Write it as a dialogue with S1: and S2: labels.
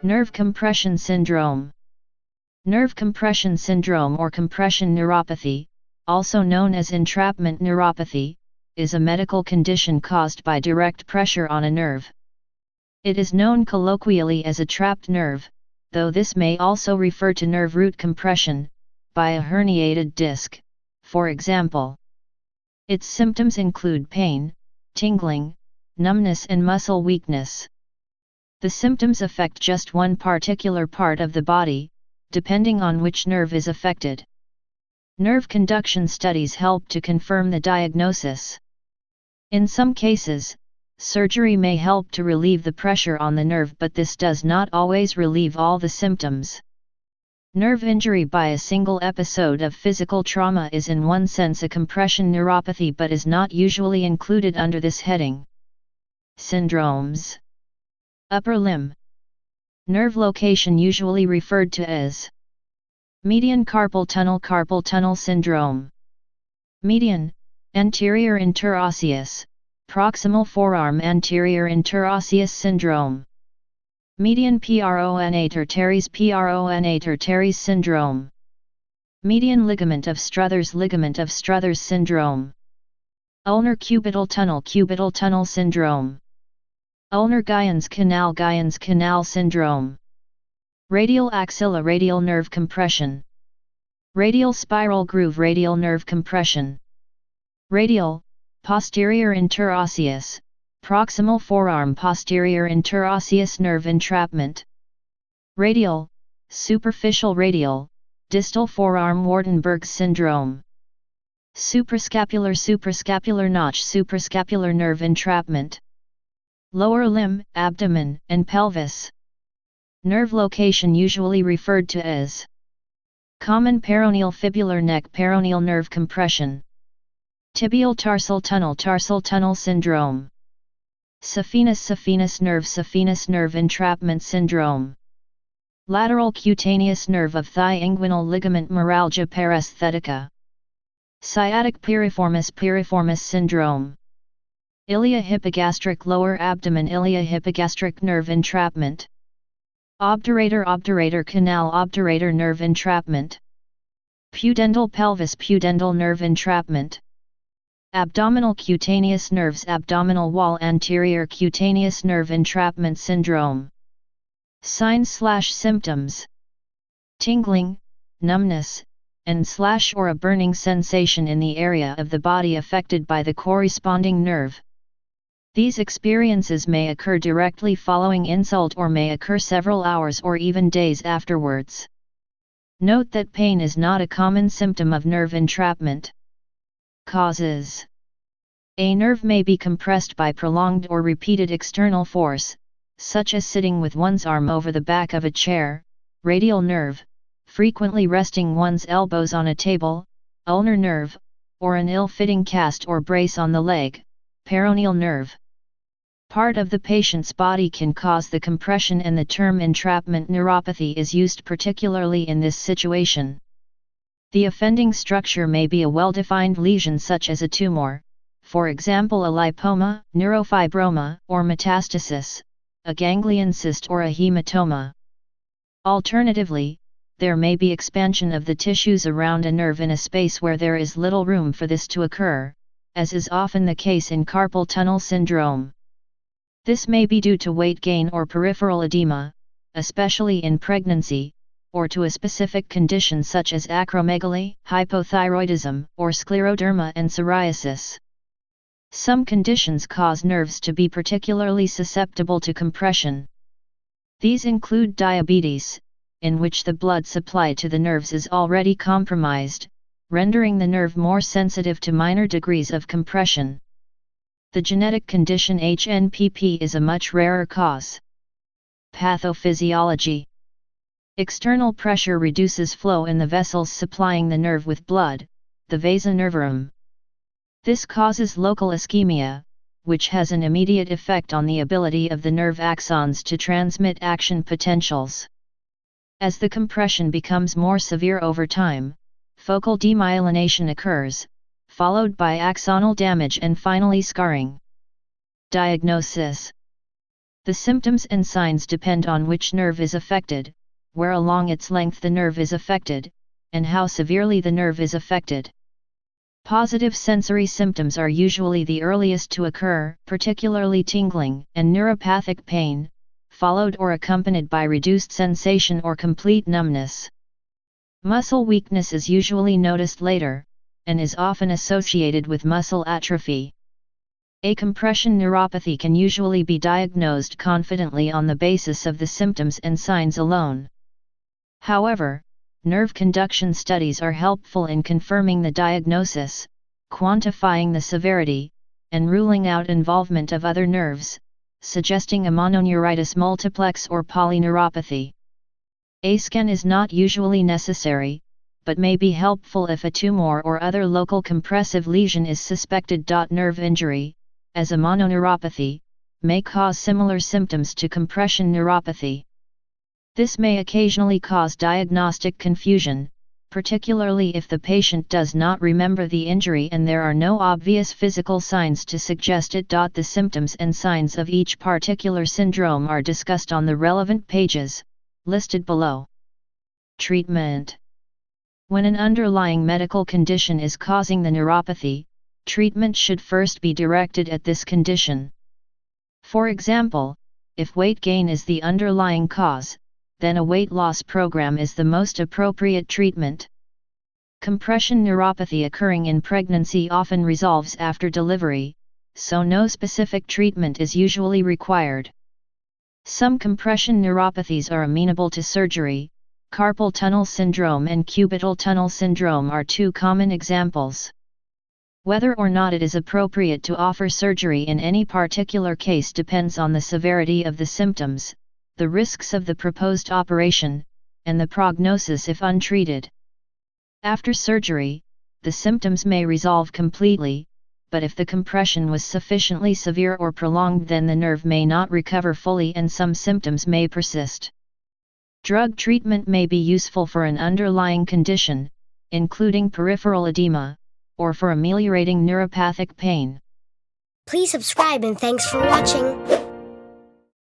S1: Nerve compression syndrome. Nerve compression syndrome or compression neuropathy, also known as entrapment neuropathy, is a medical condition caused by direct pressure on a nerve. It is known colloquially as a trapped nerve, though this may also refer to nerve root compression, by a herniated disc, for example. Its symptoms include pain, tingling, numbness and muscle weakness. The symptoms affect just one particular part of the body, depending on which nerve is affected. Nerve conduction studies help to confirm the diagnosis. In some cases, surgery may help to relieve the pressure on the nerve, but this does not always relieve all the symptoms. Nerve injury by a single episode of physical trauma is in one sense a compression neuropathy but is not usually included under this heading. Syndromes. Upper limb. Nerve location usually referred to as median carpal tunnel syndrome. Median, anterior interosseous, proximal forearm anterior interosseous syndrome. Median pronator teres syndrome. Median ligament of Struthers syndrome. Ulnar cubital tunnel syndrome. Ulnar Guyon's canal syndrome. Radial axilla radial nerve compression. Radial spiral groove radial nerve compression. Radial, posterior interosseous, proximal forearm posterior interosseous nerve entrapment. Radial, superficial radial, distal forearm Waardenburg syndrome. Suprascapular notch suprascapular nerve entrapment. Lower limb, abdomen, and pelvis. Nerve location usually referred to as common peroneal fibular neck peroneal nerve compression. Tibial tarsal tunnel syndrome. Saphenous nerve entrapment syndrome. Lateral cutaneous nerve of thigh inguinal ligament neuralgia paresthetica. Sciatic piriformis syndrome. Iliohypogastric lower abdomen iliohypogastric nerve entrapment. Obturator canal obturator nerve entrapment. Pudendal pelvis pudendal nerve entrapment. Abdominal cutaneous nerves abdominal wall anterior cutaneous nerve entrapment syndrome. Signs/symptoms. Tingling, numbness, and or a burning sensation in the area of the body affected by the corresponding nerve. These experiences may occur directly following insult or may occur several hours or even days afterwards. Note that pain is not a common symptom of nerve entrapment. Causes. A nerve may be compressed by prolonged or repeated external force, such as sitting with one's arm over the back of a chair, radial nerve, frequently resting one's elbows on a table, ulnar nerve, or an ill-fitting cast or brace on the leg, peroneal nerve. Part of the patient's body can cause the compression and the term entrapment neuropathy is used particularly in this situation. The offending structure may be a well-defined lesion such as a tumor, for example a lipoma, neurofibroma, or metastasis, a ganglion cyst or a hematoma. Alternatively, there may be expansion of the tissues around a nerve in a space where there is little room for this to occur, as is often the case in carpal tunnel syndrome. This may be due to weight gain or peripheral edema, especially in pregnancy, or to a specific condition such as acromegaly, hypothyroidism, or scleroderma and psoriasis. Some conditions cause nerves to be particularly susceptible to compression. These include diabetes, in which the blood supply to the nerves is already compromised, rendering the nerve more sensitive to minor degrees of compression. The genetic condition HNPP is a much rarer cause. Pathophysiology. External pressure reduces flow in the vessels supplying the nerve with blood, the vasa nervorum. This causes local ischemia, which has an immediate effect on the ability of the nerve axons to transmit action potentials. As the compression becomes more severe over time, focal demyelination occurs, followed by axonal damage and finally scarring. Diagnosis. The symptoms and signs depend on which nerve is affected, where along its length the nerve is affected, and how severely the nerve is affected. Positive sensory symptoms are usually the earliest to occur, particularly tingling and neuropathic pain, followed or accompanied by reduced sensation or complete numbness. Muscle weakness is usually noticed later, and is often associated with muscle atrophy. A compression neuropathy can usually be diagnosed confidently on the basis of the symptoms and signs alone. However, nerve conduction studies are helpful in confirming the diagnosis, quantifying the severity, and ruling out involvement of other nerves, suggesting a mononeuritis multiplex or polyneuropathy. A scan is not usually necessary, but may be helpful if a tumor or other local compressive lesion is suspected. Nerve injury, as a mononeuropathy, may cause similar symptoms to compression neuropathy. This may occasionally cause diagnostic confusion, particularly if the patient does not remember the injury and there are no obvious physical signs to suggest it. The symptoms and signs of each particular syndrome are discussed on the relevant pages, listed below. Treatment. When an underlying medical condition is causing the neuropathy, treatment should first be directed at this condition. For example, if weight gain is the underlying cause, then a weight loss program is the most appropriate treatment. Compression neuropathy occurring in pregnancy often resolves after delivery, so no specific treatment is usually required. Some compression neuropathies are amenable to surgery. Carpal tunnel syndrome and cubital tunnel syndrome are two common examples. Whether or not it is appropriate to offer surgery in any particular case depends on the severity of the symptoms, the risks of the proposed operation, and the prognosis if untreated. After surgery, the symptoms may resolve completely, but if the compression was sufficiently severe or prolonged, then the nerve may not recover fully and some symptoms may persist. Drug treatment may be useful for an underlying condition, including peripheral edema, or for ameliorating neuropathic pain.
S2: Please subscribe and thanks for watching.